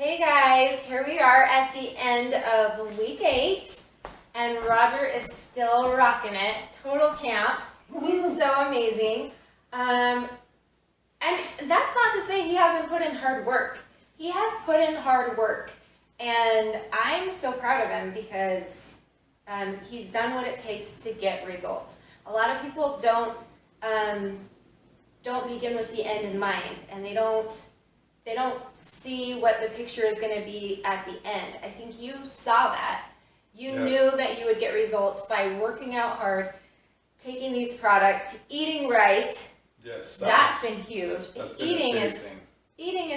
Hey guys, here we are at the end of week 8, and Roger is still rocking it. Total champ. He's so amazing. And that's not to say he hasn't put in hard work. He has put in hard work, and I'm so proud of him because he's done what it takes to get results. A lot of people don't begin with the end in mind, and they don't see what the picture is going to be at the end. I think you saw that. You knew that you would get results by working out hard, taking these products, eating right. Yes, that's been huge. Eating is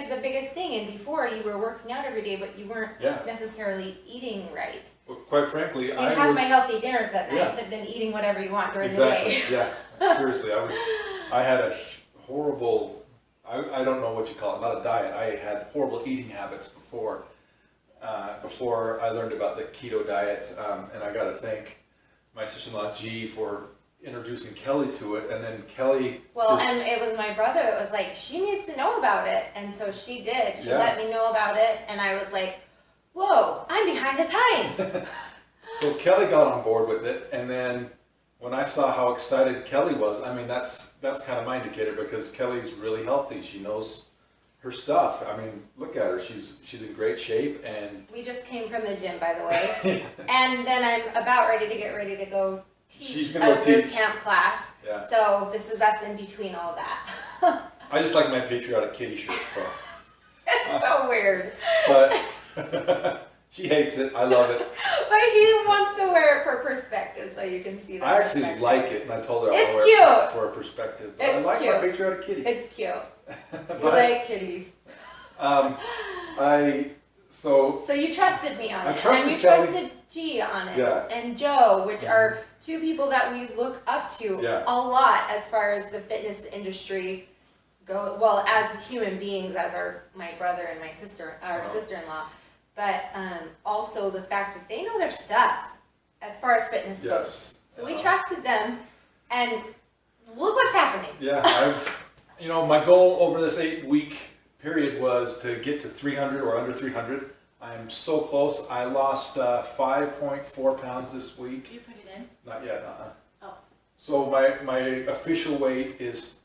the biggest thing. And before you were working out every day, but you weren't necessarily eating right. Well, quite frankly, You'd have my healthy dinners at night, but then eating whatever you want during the day. Yeah, seriously, I had a horrible. I don't know what you call it, not a diet. I had horrible eating habits before I learned about the keto diet, and I got to thank my sister-in-law G for introducing Kelly to it, and then Kelly. Well, and it was my brother that was like, she needs to know about it, and so she did. She let me know about it, and I was like, whoa, I'm behind the times. So Kelly got on board with it, and then when I saw how excited Kelly was, I mean, that's kind of my indicator because Kelly's really healthy. She knows her stuff. I mean, look at her. She's in great shape, and we just came from the gym, by the way. And then I'm about ready to go teach a boot camp class. Yeah. So this is us in between all that. I just like my patriotic kitty shirt, so. It's so weird. But she hates it. I love it. But he wants to wear it for perspective, so you can see that. I actually like it, and I told her I'll wear it for a perspective. But it's I like cute. my patriotic kitty. It's cute. You like kitties. So you trusted me on it, and you trusted G on it, and Joe, which are two people that we look up to a lot as far as the fitness industry go. Well, as human beings, as my brother and my sister-in-law, but also the fact that they know their stuff as far as fitness goes. So we trusted them, and look what's happening. Yeah, my goal over this 8-week period was to get to 300 or under 300. I'm so close. I lost 5.4 pounds this week. Did you put it in? Not yet. Oh. So my official weight is,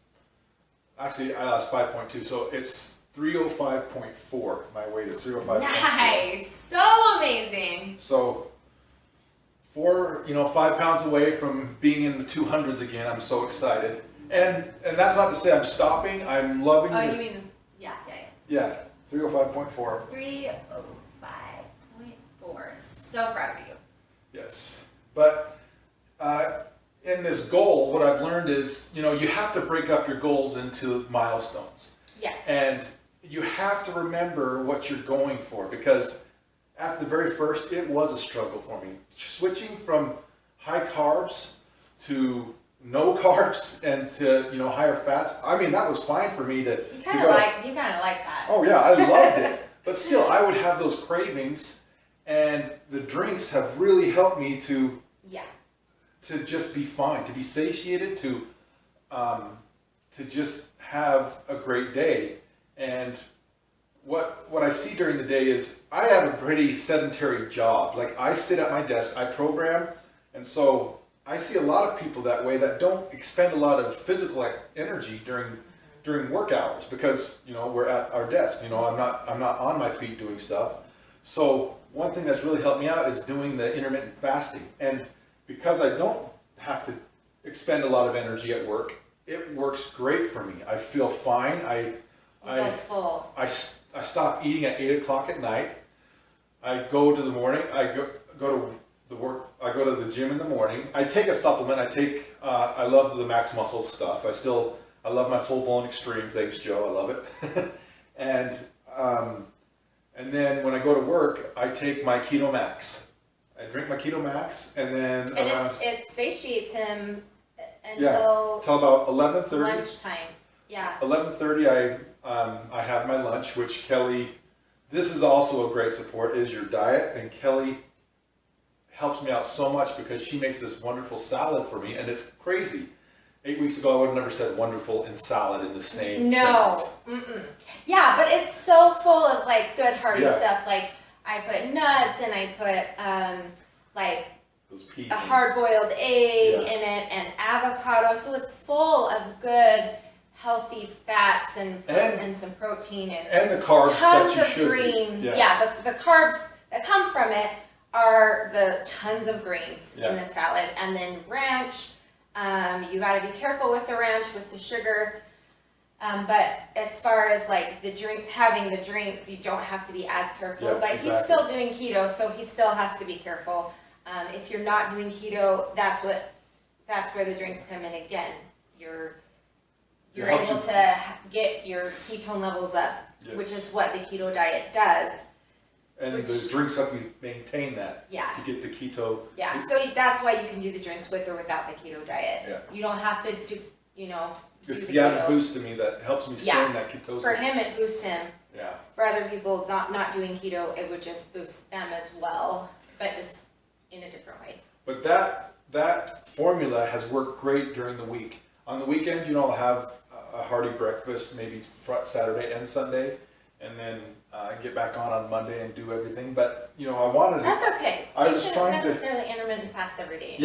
actually I lost 5.2, so it's 305.4. My weight is 305.4. Nice. So amazing. So 5 pounds away from being in the 200s again. I'm so excited. And that's not to say I'm stopping. I'm loving you mean, yeah. Yeah, 305.4. 305.4. So proud of you. Yes. But in this goal, what I've learned is, you have to break up your goals into milestones. Yes. And you have to remember what you're going for, because at the very first, it was a struggle for me. Switching from high carbs to no carbs and to higher fats. I mean, that was fine for me to. You kind of like that. Oh yeah, I loved it. But still, I would have those cravings, and the drinks have really helped me to just be fine, to be satiated, to just have a great day. And what I see during the day is I have a pretty sedentary job. Like, I sit at my desk, I program, and so I see a lot of people that way that don't expend a lot of physical energy during work hours because we're at our desk. I'm not on my feet doing stuff. So one thing that's really helped me out is doing the intermittent fasting, and because I don't have to expend a lot of energy at work, it works great for me. I feel fine. I stop eating at 8 o'clock at night. I go to the morning. I go to the work. I go to the gym in the morning. I take a supplement. I love the Max Muscle stuff. I love my full blown extreme. Thanks, Joe. I love it. And then when I go to work, I take my Keto Max. I drink my Keto Max, and then it satiates him until about 11:30. Lunchtime. Yeah. 11:30. I have my lunch, which Kelly. This is also a great support. Is your diet, and Kelly helps me out so much because she makes this wonderful salad for me, and it's crazy. 8 weeks ago, I would have never said wonderful and salad in the same sentence. Yeah, but it's so full of like good hearty stuff. Like I put nuts and I put like a hard-boiled egg in it and avocado. So it's full of good, healthy fats and some protein and the carbs tons that you of should green. Be. The carbs that come from it are the tons of greens in the salad, and then ranch. You got to be careful with the ranch, with the sugar. But as far as like the drinks, having the drinks, you don't have to be as careful. But he's still doing keto, so he still has to be careful. If you're not doing keto, that's where the drinks come in again. You're able to get your ketone levels up, which is what the keto diet does. And the drinks help you maintain that. To get the keto. So that's why you can do the drinks with or without the keto diet. You don't have to do, It's the added boost to me that helps me stay in that ketosis. For him, it boosts him. For other people not doing keto, it would just boost them as well, but just in a different way. But that formula has worked great during the week. On the weekend, I'll have a hearty breakfast, maybe Saturday and Sunday, and then get back on Monday and do everything. But I wanted. That's okay. You shouldn't necessarily intermittent fast every day.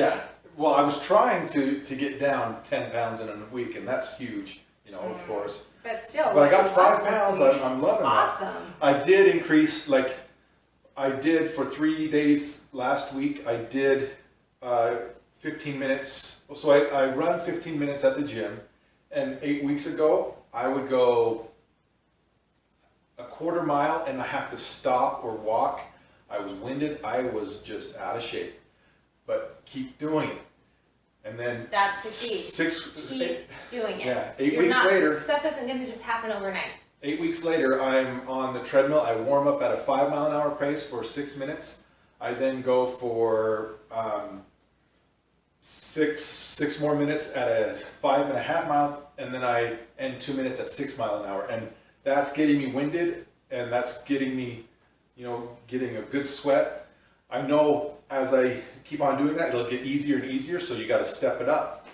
Well, I was trying to get down 10 pounds in a week, and that's huge. Of course. But still. But I got 5 pounds. I'm loving awesome. that. I did increase I did for 3 days last week. I did 15 minutes. So I run 15 minutes at the gym, and 8 weeks ago I would go a quarter mile and I have to stop or walk. I was winded. I was just out of shape. But keep doing it. And then that's the key. Keep doing it. 8 weeks later. Stuff isn't going to just happen overnight. 8 weeks later, I'm on the treadmill. I warm up at a 5 mile an hour pace for 6 minutes. I then go for 6 more minutes at a 5.5 mile, and then I end 2 minutes at 6 mile an hour. And that's getting me winded, and that's getting me, getting a good sweat. I know as I keep on doing that, it'll get easier and easier, so you got to step it up.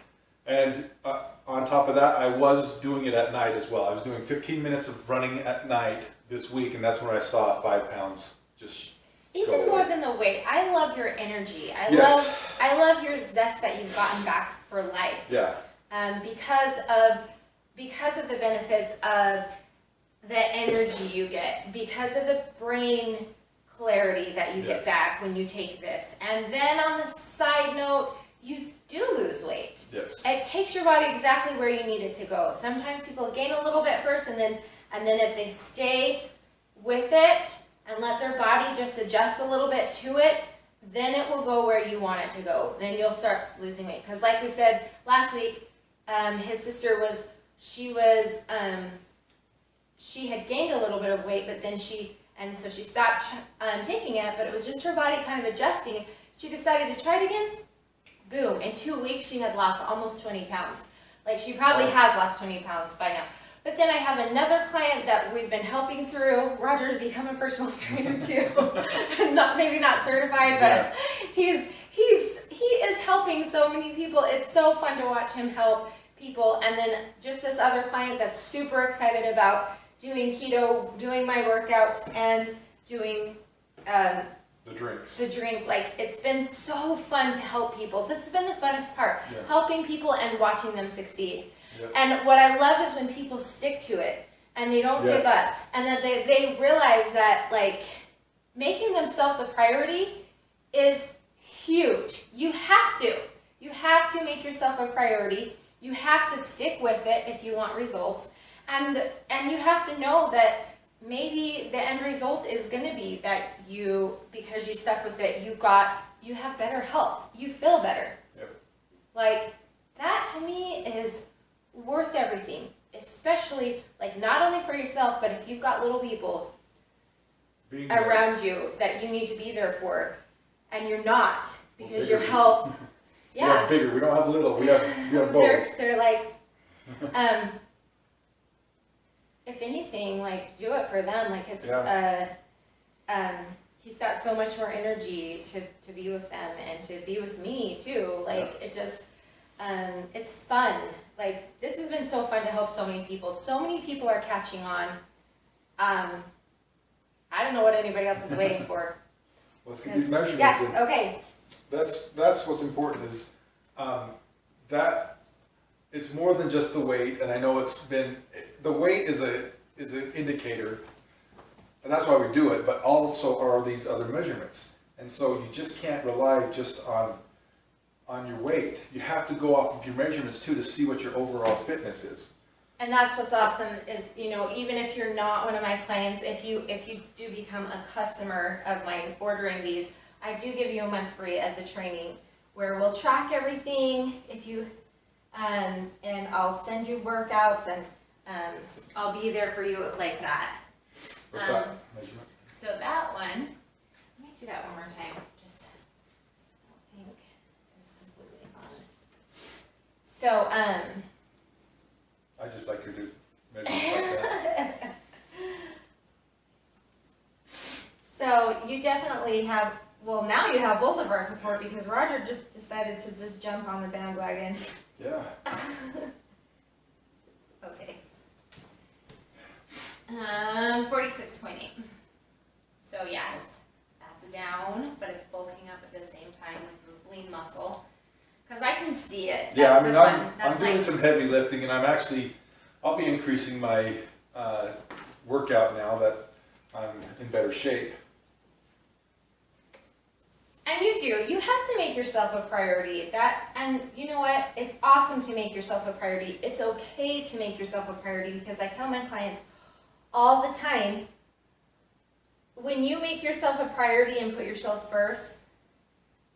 And on top of that, I was doing it at night as well. I was doing 15 minutes of running at night this week, and that's when I saw 5 pounds just even more than the weight. I love your energy. I love your zest that you've gotten back for life. Because of the benefits of the energy you get, because of the brain clarity that you get back when you take this. And then on the side note, you do lose weight. It takes your body exactly where you need it to go. Sometimes people gain a little bit first, and then if they stay with it and let their body just adjust a little bit to it, then it will go where you want it to go. Then you'll start losing weight. Because like we said last week, his sister she had gained a little bit of weight, but then so she stopped taking it, but it was just her body kind of adjusting. She decided to try it again. Boom. In 2 weeks, she had lost almost 20 pounds. Like, she probably has lost 20 pounds by now. But then I have another client that we've been helping through. Roger to become a personal trainer, too. Maybe not certified, but he is helping so many people. It's so fun to watch him help people. And then just this other client that's super excited about doing keto, doing my workouts, and doing the drinks. Like, it's been so fun to help people. That's been the funnest part. Helping people and watching them succeed. And what I love is when people stick to it and they don't give up, and that they realize that, like, making themselves a priority is huge. You have to make yourself a priority. You have to stick with it if you want results. And you have to know that maybe the end result is going to be that because you stuck with it, you have better health. You feel better. Like, that to me is worth everything, especially, like, not only for yourself, but if you've got little people around you that you need to be there for, and you're not, because your health, we have bigger, we don't have little, we have both. They're like, if anything, like, do it for them. Like, it's he's got so much more energy to be with them and to be with me too. Like, it just, It's fun. Like, this has been so fun to help so many people. So many people are catching on. I don't know what anybody else is waiting for. Let's get these measurements Yes, in. okay. That's what's important is that it's more than just the weight, and I know the weight is an indicator, and that's why we do it, but also are these other measurements. And so you just can't rely just on your weight. You have to go off of your measurements too to see what your overall fitness is. And that's what's awesome is, even if you're not one of my clients, if you do become a customer of mine ordering these, I do give you a month free of the training where we'll track everything and I'll send you workouts and I'll be there for you like that. What's that measurement? So that one, let me do that one more time. I don't think it's completely on. So, I just like her to measure like that. So you definitely have, well, now you have both of our support because Roger just decided to just jump on the bandwagon. Yeah. Okay. 46.8. So yeah, that's down, but it's bulking up at the same time with lean muscle. Because I can see it. Yeah, I mean, I'm doing some heavy lifting, and I'll be increasing my workout now that I'm in better shape. And you have to make yourself a priority. And you know what? It's awesome to make yourself a priority. It's okay to make yourself a priority because I tell my clients all the time, when you make yourself a priority and put yourself first,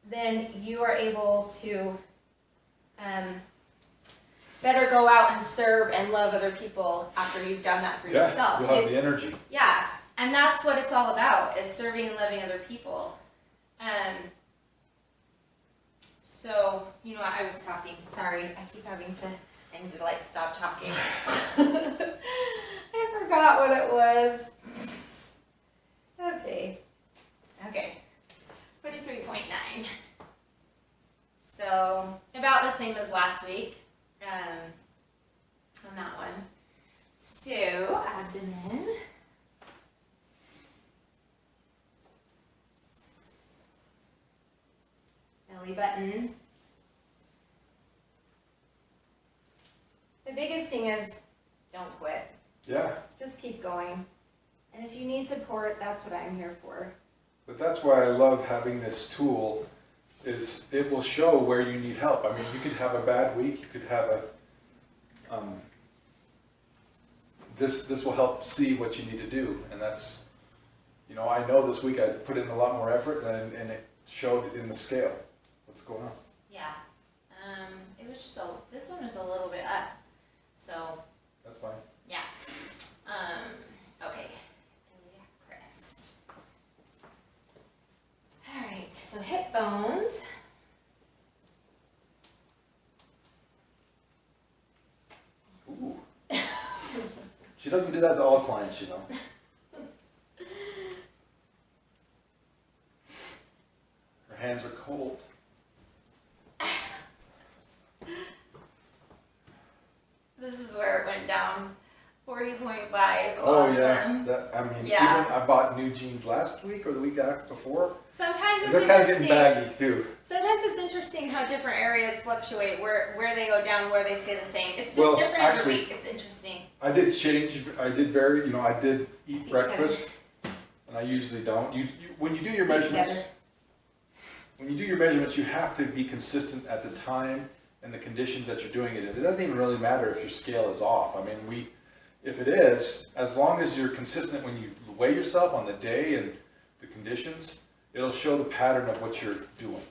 then you are able to better go out and serve and love other people after you've done that for yourself. You'll have the energy. Yeah, and that's what it's all about, is serving and loving other people. So, I was talking, sorry, I keep having to stop talking. I forgot what it was. Okay, 43.9. So, about the same as last week, on that one. So, abdomen. Belly button. The biggest thing is, don't quit. Yeah. Just keep going. And if you need support, that's what I'm here for. But that's why I love having this tool, is it will show where you need help. I mean, you could have a bad week, you could have this will help see what you need to do. And that's, I know this week I put in a lot more effort and it showed in the scale. What's going on? Yeah. It was just this one was a little bit up. So. That's fine. Yeah. Okay. Iliac crest. All right. So hip bones. Ooh. She doesn't do that to all clients, Her hands are cold. This is where it went down. 40.5. Oh awesome. Yeah. Even I bought new jeans last week or the week before. Sometimes they're kind of getting baggy too. Sometimes it's interesting how different areas fluctuate, where they go down, where they stay the same. It's just different every week. It's interesting. I did change. I did eat breakfast, and I usually don't. When you do your measurements, you have to be consistent at the time and the conditions that you're doing it in. It doesn't even really matter if your scale is off. I mean, if it is, as long as you're consistent when you weigh yourself on the day and the conditions, it'll show the pattern of what you're doing.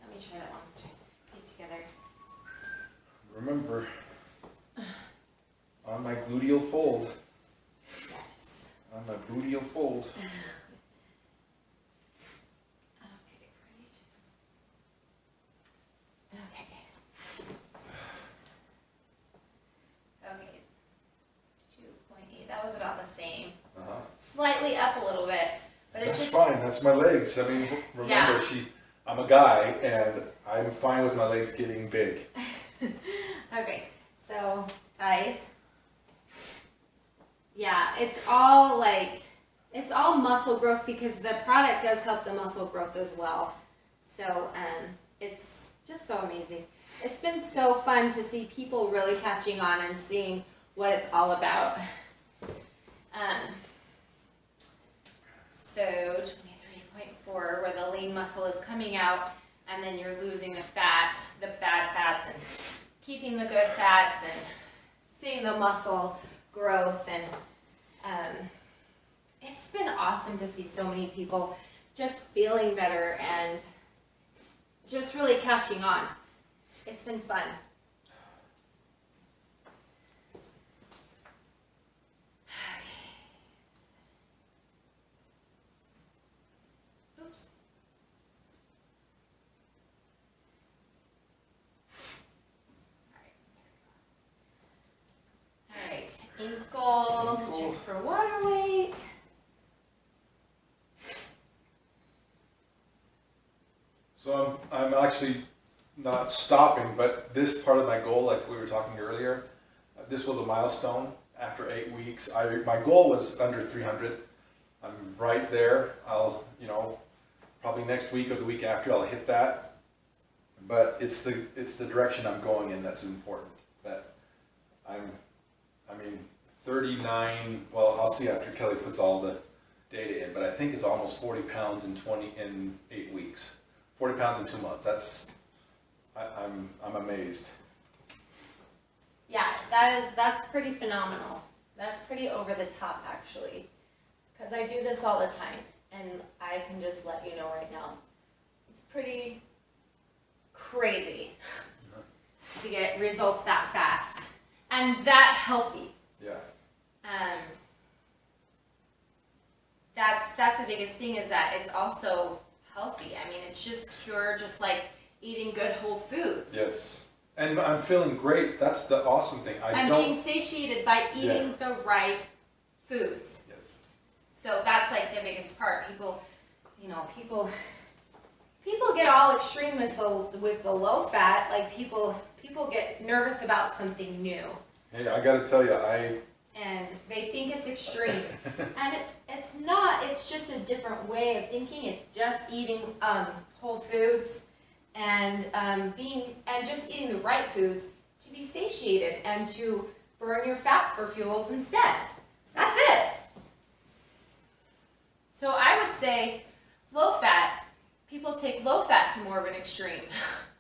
Let me try that one. Get together. Remember, on my gluteal fold. Yes. On my gluteal fold. Slightly up a little bit, but it's That's just fine. That's my legs. I mean, remember, Yeah. I'm I'm a guy, and I'm fine with my legs getting big. Okay, so guys, yeah, it's all muscle growth because the product does help the muscle growth as well. So it's just so amazing. It's been so fun to see people really catching on and seeing what it's all about. So 23.4, where the lean muscle is coming out, and then you're losing the fat, the bad fats, and keeping the good fats, and seeing the muscle growth. And it's been awesome to see so many people just feeling better and just really catching on. It's been fun. Oops. All right, ankle, check for water weight. So I'm actually not stopping, but this part of my goal, like we were talking earlier, this was a milestone. After 8 weeks, my goal was under 300. I'm right there. I'll, probably next week or the week after, I'll hit that. But it's the direction I'm going in that's important. That 39. Well, I'll see after Kelly puts all the data in, but I think it's almost 40 pounds in 8 weeks. 40 pounds in 2 months. I'm amazed. Yeah, that's pretty phenomenal. That's pretty over the top, actually, because I do this all the time, and I can just let you know right now, it's pretty crazy to get results that fast and that healthy. Yeah. That's the biggest thing, is that it's also healthy. I mean, it's just pure, just like eating good whole foods. Yes. And I'm feeling great. That's the awesome thing. I'm being satiated by eating the right foods. Yes. So that's like the biggest part. People get all extreme with the low fat. Like people get nervous about something new. Hey, I got to tell you, and they think it's extreme, and it's not. It's just a different way of thinking. It's just eating whole foods. And just eating the right foods to be satiated and to burn your fats for fuels instead. That's it. So I would say low fat. People take low fat to more of an extreme.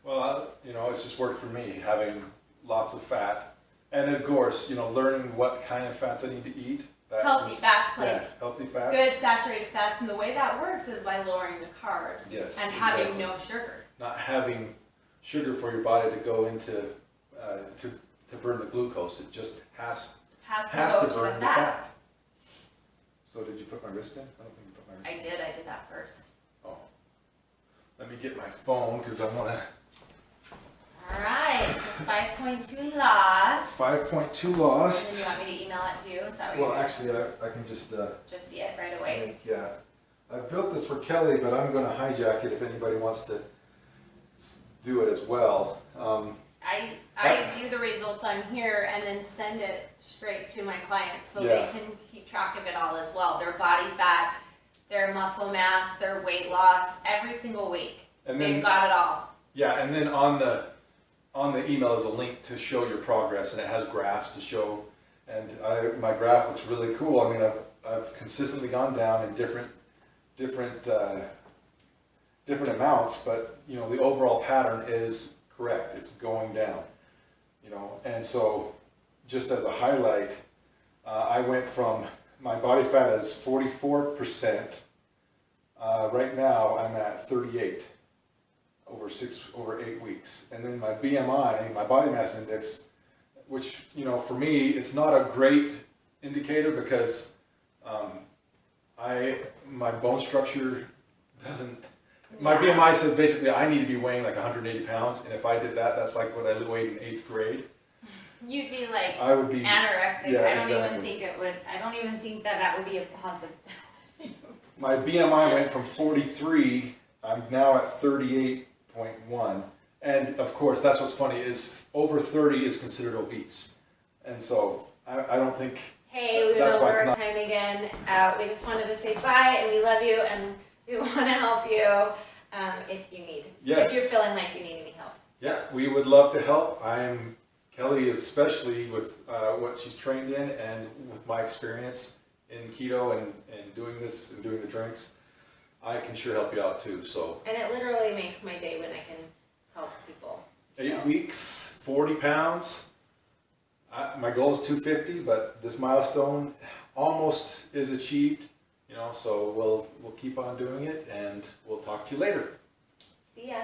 Well, it's just worked for me, having lots of fat, and of course, learning what kind of fats I need to eat. Healthy fats, healthy fats. Good saturated fats, and the way that works is by lowering the carbs. Yes, and having no sugar. Not having sugar for your body to go into to burn the glucose. It just has to burn the fat. So did you put my wrist in? I don't think you put my wrist in. I did that first. Oh. Let me get my phone because I want to. Alright, so 5.2 lost. 5.2 lost. And then you want me to email it to you? Is that what well, actually, I can just see it right away. Yeah. I built this for Kelly, but I'm going to hijack it if anybody wants to do it as well. I do the results on here and then send it straight to my clients so they can keep track of it all as well. Their body fat, their muscle mass, their weight loss, every single week. And they've got it all. Yeah, and then on the email is a link to show your progress, and it has graphs to show. And my graph looks really cool. I mean, I've consistently gone down in different amounts, but the overall pattern is correct. It's going down, and so just as a highlight, I went from my body fat is 44%. Right now I'm at 38 over 8 weeks, and then my BMI, my body mass index, which for me it's not a great indicator because my bone structure doesn't. My BMI says basically I need to be weighing like 180 pounds, and if I did that, that's like what I weighed in 8th grade. You'd be like I would be anorexic. Yeah, I don't exactly. even think it would. I don't even think that would be a positive. My BMI went from 43 I'm now at 38.1. And of course, that's what's funny is over 30 is considered obese. And so I don't think. Hey, we went over our time again. We just wanted to say bye, and we love you, and we want to help you if you need. Yes. If you're feeling like you need any help. Yeah, we would love to help. Kelly, especially with what she's trained in and with my experience in keto and doing this and doing the drinks, I can sure help you out too. So. And it literally makes my day when I can help people. 8 weeks, 40 pounds. My goal is 250, but this milestone almost is achieved. So we'll keep on doing it, and we'll talk to you later. See ya.